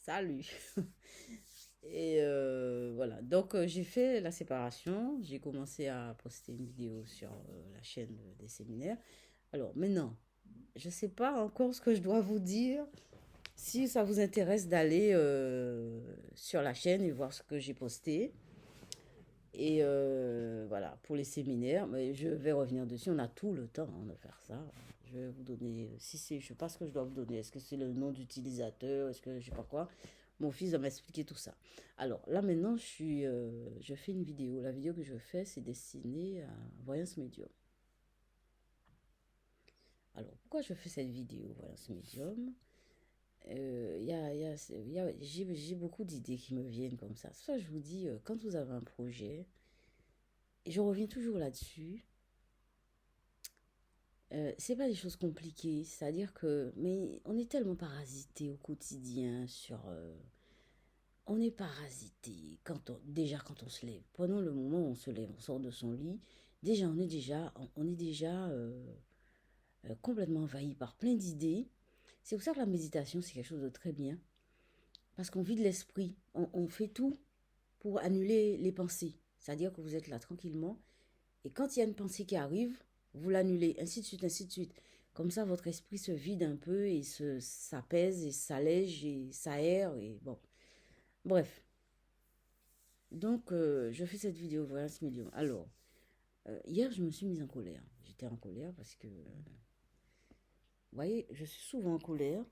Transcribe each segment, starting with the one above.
Salut. Et voilà, donc j'ai fait la séparation, j'ai commencé à poster une vidéo sur la chaîne des séminaires. Alors maintenant, je ne sais pas encore ce que je dois vous dire. Si ça vous intéresse d'aller sur la chaîne et voir ce que j'ai posté. Et voilà, pour les séminaires, mais je vais revenir dessus. On a tout le temps de faire ça. Je vais vous donner, si c'est, je sais pas ce que je dois vous donner. Est-ce que c'est le nom d'utilisateur? Est-ce que je sais pas quoi? Mon fils va m'expliquer tout ça. Alors là maintenant, je fais une vidéo. La vidéo que je fais, c'est destinée à Voyance Médium. Alors pourquoi je fais cette vidéo Voyance Médium? J'ai beaucoup d'idées qui me viennent comme ça. Ça, je vous dis, quand vous avez un projet, et je reviens toujours là-dessus. C'est pas des choses compliquées, c'est-à-dire que, mais on est tellement parasité au quotidien on est parasité déjà quand on se lève. Prenons le moment où on se lève, on sort de son lit, déjà on est déjà complètement envahi par plein d'idées. C'est pour ça que la méditation c'est quelque chose de très bien, parce qu'on vide l'esprit, on fait tout pour annuler les pensées, c'est-à-dire que vous êtes là tranquillement. Et quand il y a une pensée qui arrive, vous l'annulez, ainsi de suite, ainsi de suite. Comme ça, votre esprit se vide un peu et s'apaise et s'allège et s'aère et bon. Bref. Donc, je fais cette vidéo, voilà ce million. Alors, hier, je me suis mise en colère. J'étais en colère parce que, vous voyez, je suis souvent en colère.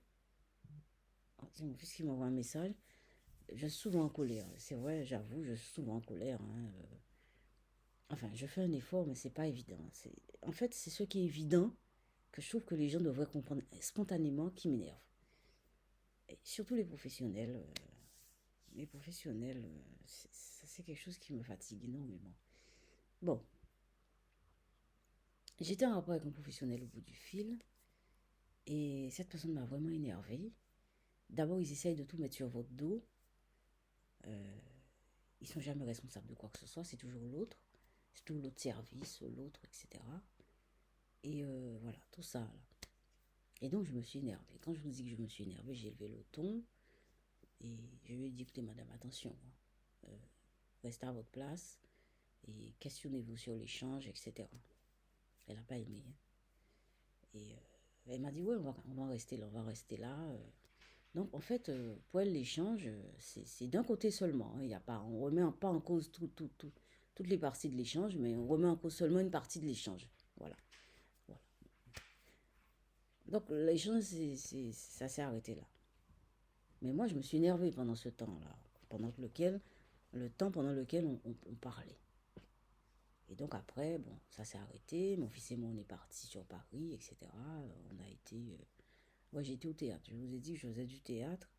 Ah, c'est mon fils qui m'envoie un message. Je suis souvent en colère. C'est vrai, j'avoue, je suis souvent en colère, hein. Enfin, je fais un effort, mais c'est pas évident. En fait, c'est ce qui est évident que je trouve que les gens devraient comprendre spontanément qui m'énerve. Et surtout les professionnels. C'est quelque chose qui me fatigue énormément. Bon, j'étais en rapport avec un professionnel au bout du fil et cette personne m'a vraiment énervée. D'abord, ils essayent de tout mettre sur votre dos. Euh, Ils sont jamais responsables de quoi que ce soit, c'est toujours l'autre. C'est toujours l'autre service, l'autre, etc. Et voilà, tout ça. Là. Et donc, je me suis énervée. Quand je vous dis que je me suis énervée, j'ai élevé le ton et je lui ai dit, écoutez, madame, attention. Euh, Restez à votre place et questionnez-vous sur l'échange, etc. Elle n'a pas aimé. Et elle m'a dit, ouais, on va rester là, on va rester là. Donc, en fait, pour elle, l'échange, c'est d'un côté seulement. Hein. Il y a pas, on ne remet pas en cause toutes les parties de l'échange, mais on remet en cause seulement une partie de l'échange. Voilà. Voilà. Donc, l'échange, ça s'est arrêté là. Mais moi, je me suis énervée pendant ce temps-là, le temps pendant lequel on parlait. Et donc après, bon, ça s'est arrêté. Mon fils et moi, on est partis sur Paris, etc. On a été... Ouais, j'ai été au théâtre. Je vous ai dit que je faisais du théâtre.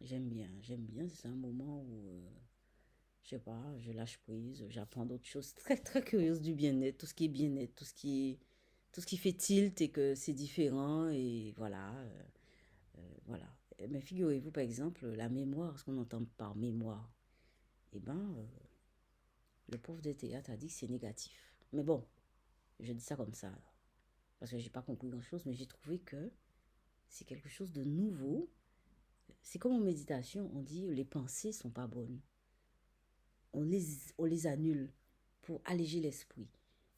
J'aime bien, j'aime bien. C'est un moment où, je sais pas, je lâche prise. J'apprends d'autres choses très, très curieuses du bien-être. Tout ce qui est bien-être, tout ce qui fait tilt et que c'est différent. Et voilà, voilà. Mais figurez-vous, par exemple, la mémoire, ce qu'on entend par mémoire, eh ben, le prof de théâtre a dit que c'est négatif. Mais bon, je dis ça comme ça. Parce que j'ai pas compris grand-chose, mais j'ai trouvé que c'est quelque chose de nouveau. C'est comme en méditation, on dit les pensées sont pas bonnes. On les annule pour alléger l'esprit.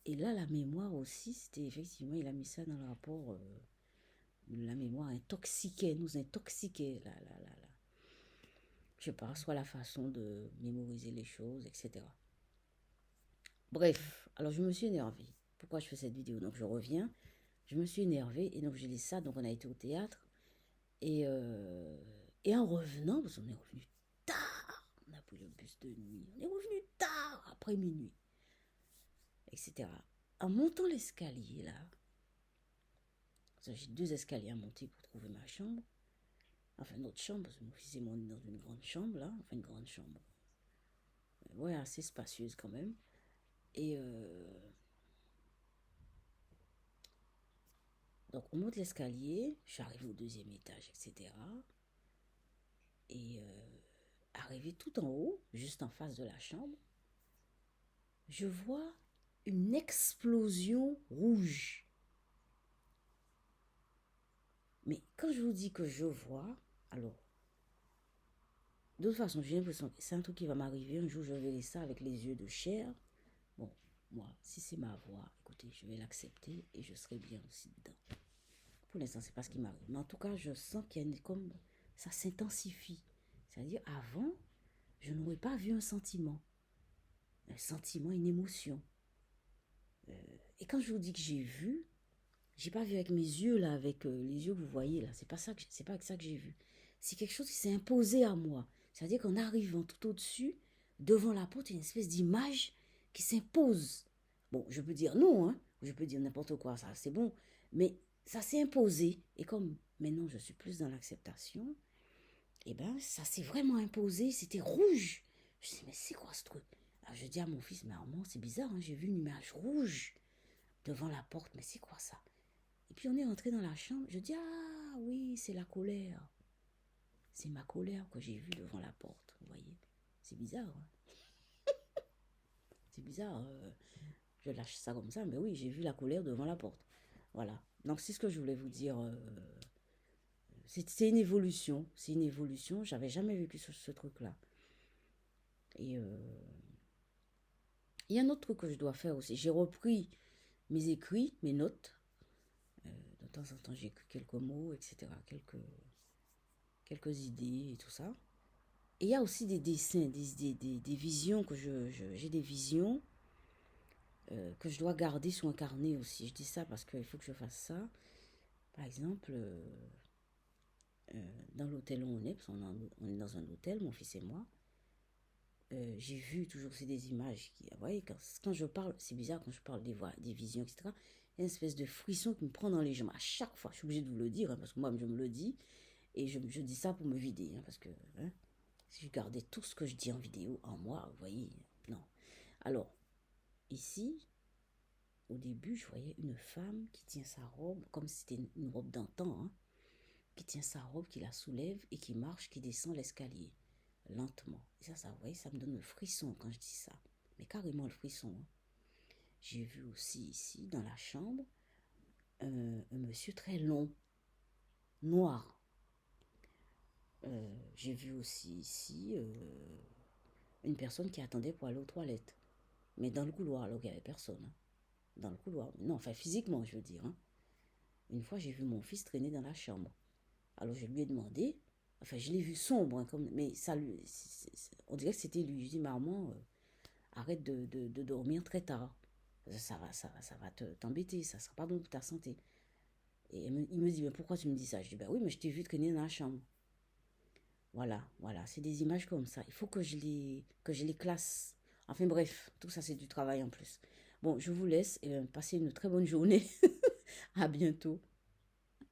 Et là, la mémoire aussi, c'était effectivement, il a mis ça dans le rapport. La mémoire intoxiquait, nous intoxiquait. Je sais pas, soit la façon de mémoriser les choses, etc. Bref, alors je me suis énervée. Pourquoi je fais cette vidéo? Donc je reviens, je me suis énervée et donc j'ai dit ça. Donc on a été au théâtre. Et en revenant, parce qu'on est revenu tard, on a pris le bus de nuit, on est revenu tard, après minuit, etc. En montant l'escalier, là, j'ai deux escaliers à monter pour trouver ma chambre, enfin notre chambre, parce que mon fils et moi, on est dans une grande chambre, là, enfin une grande chambre, ouais, assez spacieuse quand même. Et donc on monte l'escalier, je suis arrivée au deuxième étage, etc. Et arrivé tout en haut, juste en face de la chambre, je vois une explosion rouge. Mais quand je vous dis que je vois, alors, De toute façon, j'ai l'impression que c'est un truc qui va m'arriver. Un jour, je verrai ça avec les yeux de chair. Bon, moi, si c'est ma voix, écoutez, je vais l'accepter et je serai bien aussi dedans. Pour l'instant, c'est pas ce qui m'arrive. Mais en tout cas, je sens qu'il y a comme ça s'intensifie. C'est-à-dire, avant, je n'aurais pas vu un sentiment. Un sentiment, une émotion. Et quand je vous dis que j'ai pas vu avec mes yeux là, avec les yeux que vous voyez là. C'est pas avec ça que j'ai vu. C'est quelque chose qui s'est imposé à moi. C'est-à-dire qu'en arrivant tout au-dessus, devant la porte, il y a une espèce d'image qui s'impose. Bon, je peux dire non, hein. Je peux dire n'importe quoi, ça c'est bon. Mais ça s'est imposé. Et comme maintenant je suis plus dans l'acceptation, eh ben ça s'est vraiment imposé. C'était rouge. Je me dis, mais c'est quoi ce truc? Alors je dis à mon fils, mais Armand, c'est bizarre, hein, j'ai vu une image rouge devant la porte, mais c'est quoi ça? Et puis on est rentré dans la chambre, je dis, ah oui, c'est la colère. C'est ma colère que j'ai vue devant la porte, vous voyez. C'est bizarre, hein. C'est bizarre, je lâche ça comme ça, mais oui, j'ai vu la colère devant la porte. Voilà. Donc c'est ce que je voulais vous dire. C'est une évolution, j'avais jamais vécu ce truc-là. Et il y a un autre truc que je dois faire aussi. J'ai repris mes écrits, mes notes. De temps en temps, j'écris quelques mots, etc. Quelques idées et tout ça. Et il y a aussi des dessins, des visions j'ai des visions que je dois garder sur un carnet aussi. Je dis ça parce qu'il faut que je fasse ça. Par exemple, dans l'hôtel où on est, parce qu'on est dans un hôtel, mon fils et moi, j'ai vu toujours, c'est des images qui, vous voyez, quand je parle, c'est bizarre quand je parle des visions, etc. Il y a une espèce de frisson qui me prend dans les jambes. À chaque fois, je suis obligée de vous le dire, hein, parce que moi, je me le dis, et je dis ça pour me vider, hein, parce que hein, si je gardais tout ce que je dis en vidéo en moi, vous voyez, non. Alors, ici, au début, je voyais une femme qui tient sa robe, comme si c'était une robe d'antan, hein, qui tient sa robe, qui la soulève et qui marche, qui descend l'escalier, lentement. Et ça, vous voyez, ça me donne le frisson quand je dis ça. Mais carrément le frisson. Hein. J'ai vu aussi ici, dans la chambre, un monsieur très long, noir. J'ai vu aussi ici une personne qui attendait pour aller aux toilettes. Mais dans le couloir, là où il n'y avait personne. Hein. Dans le couloir. Non, enfin physiquement, je veux dire. Hein. Une fois, j'ai vu mon fils traîner dans la chambre. Alors je lui ai demandé, enfin je l'ai vu sombre, hein, mais ça lui, on dirait que c'était lui. Je dis, maman, arrête de dormir très tard. Ça va t'embêter, ça ne sera pas bon pour ta santé. Et il me dit, mais pourquoi tu me dis ça? Je dis, ben oui, mais je t'ai vu traîner dans la chambre. Voilà, c'est des images comme ça. Il faut que que je les classe. Enfin bref, tout ça c'est du travail en plus. Bon, je vous laisse et passez une très bonne journée. À bientôt.